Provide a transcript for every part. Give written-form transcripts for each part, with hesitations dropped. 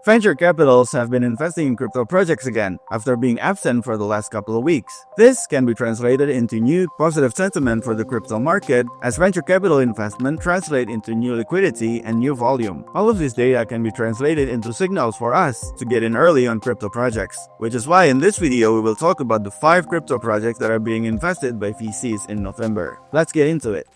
Venture capitals have been investing in crypto projects again after being absent for the last couple of weeks. This can be translated into new positive sentiment for the crypto market as venture capital investment translate into new liquidity and new volume. All of this data can be translated into signals for us to get in early on crypto projects, which is why in this video we will talk about the 5 crypto projects that are being invested by VCs in November. Let's get into it.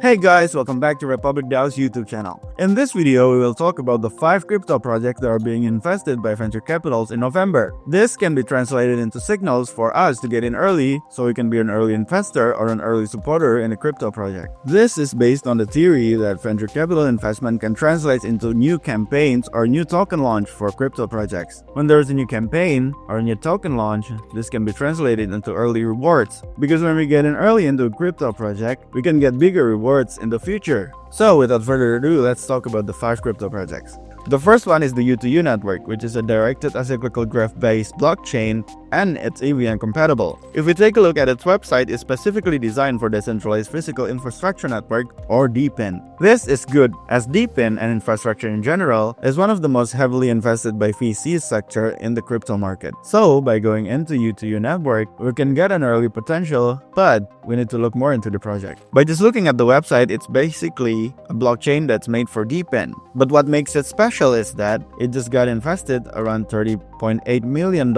Hey guys, welcome back to Republic DAO's YouTube channel. In this video, we will talk about the 5 crypto projects that are being invested by venture capitals in November. This can be translated into signals for us to get in early so we can be an early investor or an early supporter in a crypto project. This is based on the theory that venture capital investment can translate into new campaigns or new token launch for crypto projects. When there is a new campaign or a new token launch, this can be translated into early rewards. Because when we get in early into a crypto project, we can get bigger rewards in the future. So without further ado, let's talk about the 5 crypto projects. The first one is the U2U network, which is a directed acyclical graph-based blockchain and it's EVM compatible. If we take a look at its website, it's specifically designed for decentralized physical infrastructure network or DePIN. This is good as DePIN and infrastructure in general is one of the most heavily invested by VC sector in the crypto market. So by going into U2U network, we can get an early potential, but we need to look more into the project. By just looking at the website, it's basically a blockchain that's made for DePIN. But what makes it special is that it just got invested around $30.8 million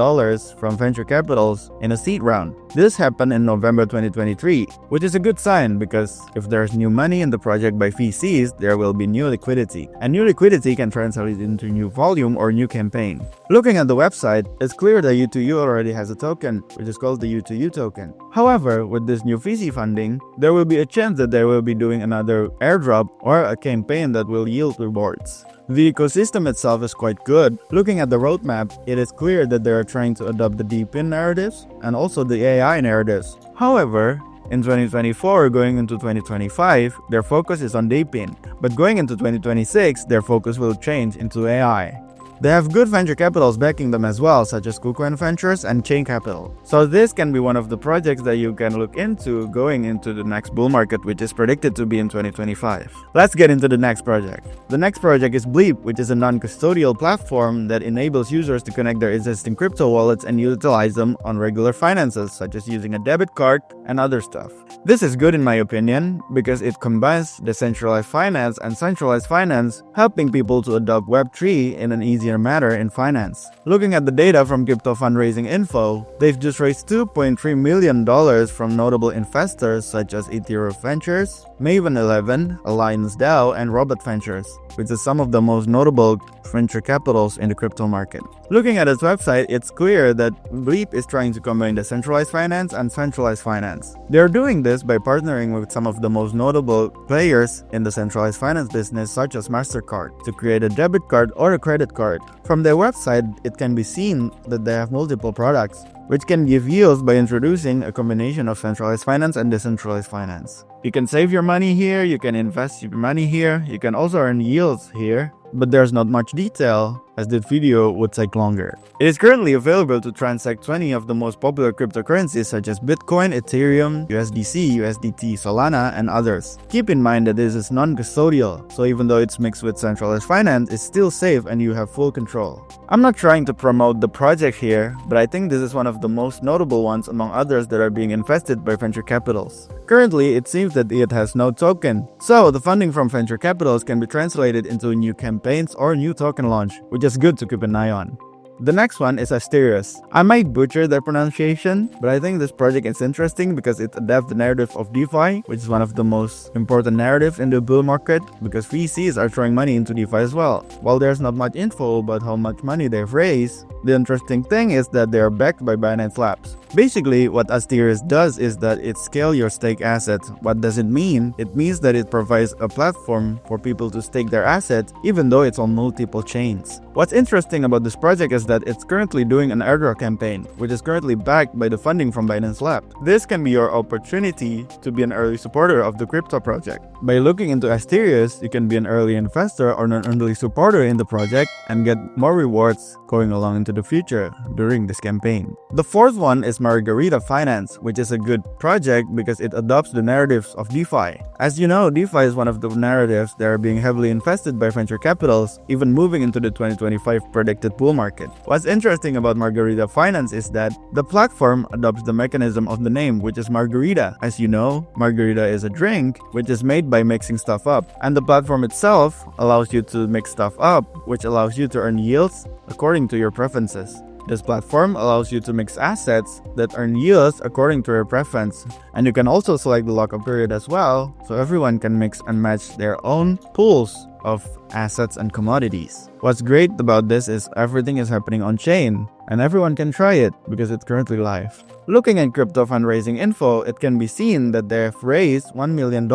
from venture capitals in a seed round. This happened in November 2023, which is a good sign because if there's new money in the project by VCs, there will be new liquidity. And new liquidity can translate into new volume or new campaign. Looking at the website, it's clear that U2U already has a token, which is called the U2U token. However, with this new VC funding, there will be a chance that they will be doing another airdrop or a campaign that will yield rewards. The ecosystem itself is quite good. Looking at the roadmap, it is clear that they are trying to adopt the DePIN narratives and also the AI narratives. However, in 2024 going into 2025, their focus is on DePIN, but going into 2026, their focus will change into AI. They have good venture capitals backing them as well, such as KuCoin Ventures and Chain Capital. So this can be one of the projects that you can look into going into the next bull market, which is predicted to be in 2025. Let's get into the next project. The next project is Bleap, which is a non-custodial platform that enables users to connect their existing crypto wallets and utilize them on regular finances, such as using a debit card and other stuff. This is good in my opinion because it combines decentralized finance and centralized finance, helping people to adopt Web3 in an easier manner in finance. Looking at the data from crypto fundraising info, they've just raised $2.3 million from notable investors such as Astherus Ventures, Maven 11, Alliance DAO, and Robot Ventures, which is some of the most notable venture capitals in the crypto market. Looking at its website, it's clear that Bleap is trying to combine decentralized finance and centralized finance. They're doing this by partnering with some of the most notable players in the centralized finance business such as MasterCard to create a debit card or a credit card. From their website, it can be seen that they have multiple products, which can give yields by introducing a combination of centralized finance and decentralized finance. You can save your money here, you can invest your money here, you can also earn yields here, but there's not much detail as this video would take longer. It is currently available to transact 20 of the most popular cryptocurrencies such as Bitcoin, Ethereum, USDC, USDT, Solana, and others. Keep in mind that this is non-custodial, so even though it's mixed with centralized finance, it's still safe and you have full control. I'm not trying to promote the project here, but I think this is one of the most notable ones among others that are being invested by venture capitals. Currently, it seems that it has no token, so the funding from venture capitals can be translated into new campaigns or new token launch, which is good to keep an eye on. The next one is Astherus. I might butcher their pronunciation, but I think this project is interesting because it adapts the narrative of DeFi, which is one of the most important narratives in the bull market because VCs are throwing money into DeFi as well. While there's not much info about how much money they've raised, the interesting thing is that they are backed by Binance Labs. Basically, what Astherus does is that it scales your stake assets. What does it mean? It means that it provides a platform for people to stake their assets even though it's on multiple chains. What's interesting about this project is that it's currently doing an airdrop campaign, which is currently backed by the funding from Binance Lab. This can be your opportunity to be an early supporter of the crypto project. By looking into Astherus, you can be an early investor or an early supporter in the project and get more rewards going along into the future during this campaign. The fourth one is Margarita Finance, which is a good project because it adopts the narratives of DeFi. As you know, DeFi is one of the narratives that are being heavily invested by venture capitals, even moving into the 2025 predicted bull market. What's interesting about Margarita Finance is that the platform adopts the mechanism of the name, which is Margarita. As you know, Margarita is a drink which is made by mixing stuff up, and the platform itself allows you to mix stuff up, which allows you to earn yields according to your preferences. This platform allows you to mix assets that earn yields according to your preference, and you can also select the lockup period as well, so everyone can mix and match their own pools of assets and commodities. What's great about this is everything is happening on chain, and everyone can try it because it's currently live. Looking at crypto fundraising info, it can be seen that they have raised $1 million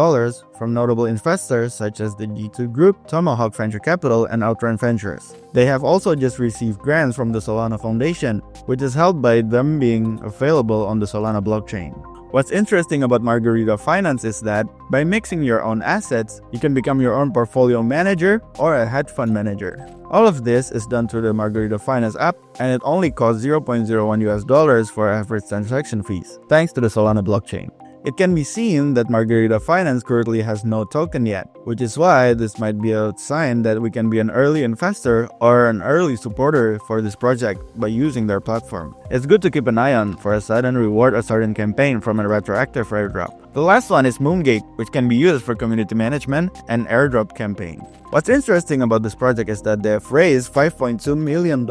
from notable investors such as the G2 Group, Tomahawk Venture Capital, and Outrun Ventures. They have also just received grants from the Solana Foundation, which is held by them being available on the Solana blockchain. What's interesting about Margarita Finance is that by mixing your own assets, you can become your own portfolio manager or a hedge fund manager. All of this is done through the Margarita Finance app, and it only costs $0.01 for average transaction fees, thanks to the Solana blockchain. It can be seen that Margarita Finance currently has no token yet, which is why this might be a sign that we can be an early investor or an early supporter for this project by using their platform. It's good to keep an eye on for a sudden reward or certain campaign from a retroactive airdrop. The last one is Moongate, which can be used for community management and airdrop campaign. What's interesting about this project is that they have raised $5.2 million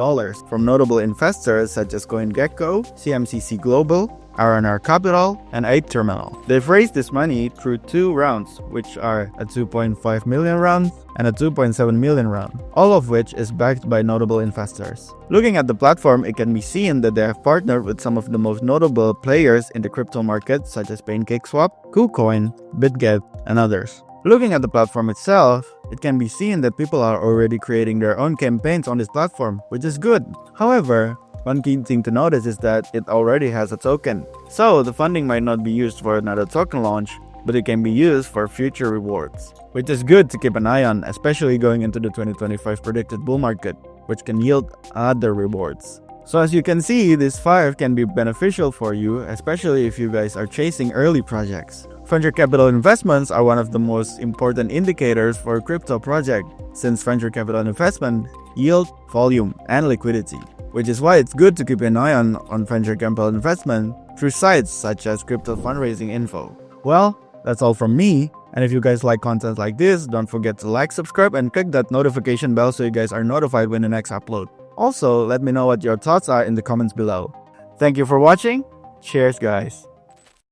from notable investors such as CoinGecko, CMCC Global, R&R Capital, and Ape Terminal. They've raised this money through two rounds, which are a 2.5 million round and a 2.7 million round, all of which is backed by notable investors. Looking at the platform, it can be seen that they have partnered with some of the most notable players in the crypto market such as PancakeSwap, KuCoin, BitGet, and others. Looking at the platform itself, it can be seen that people are already creating their own campaigns on this platform, which is good. However, one key thing to notice is that it already has a token. So the funding might not be used for another token launch, but it can be used for future rewards, which is good to keep an eye on, especially going into the 2025 predicted bull market, which can yield other rewards. So as you can see, this 5 can be beneficial for you, especially if you guys are chasing early projects. Venture capital investments are one of the most important indicators for a crypto project, since venture capital investment yield, volume, and liquidity, which is why it's good to keep an eye on venture capital investment through sites such as Crypto Fundraising Info. Well, that's all from me, and if you guys like content like this, don't forget to like, subscribe, and click that notification bell so you guys are notified when the next upload. Also, let me know what your thoughts are in the comments below. Thank you for watching. Cheers, guys.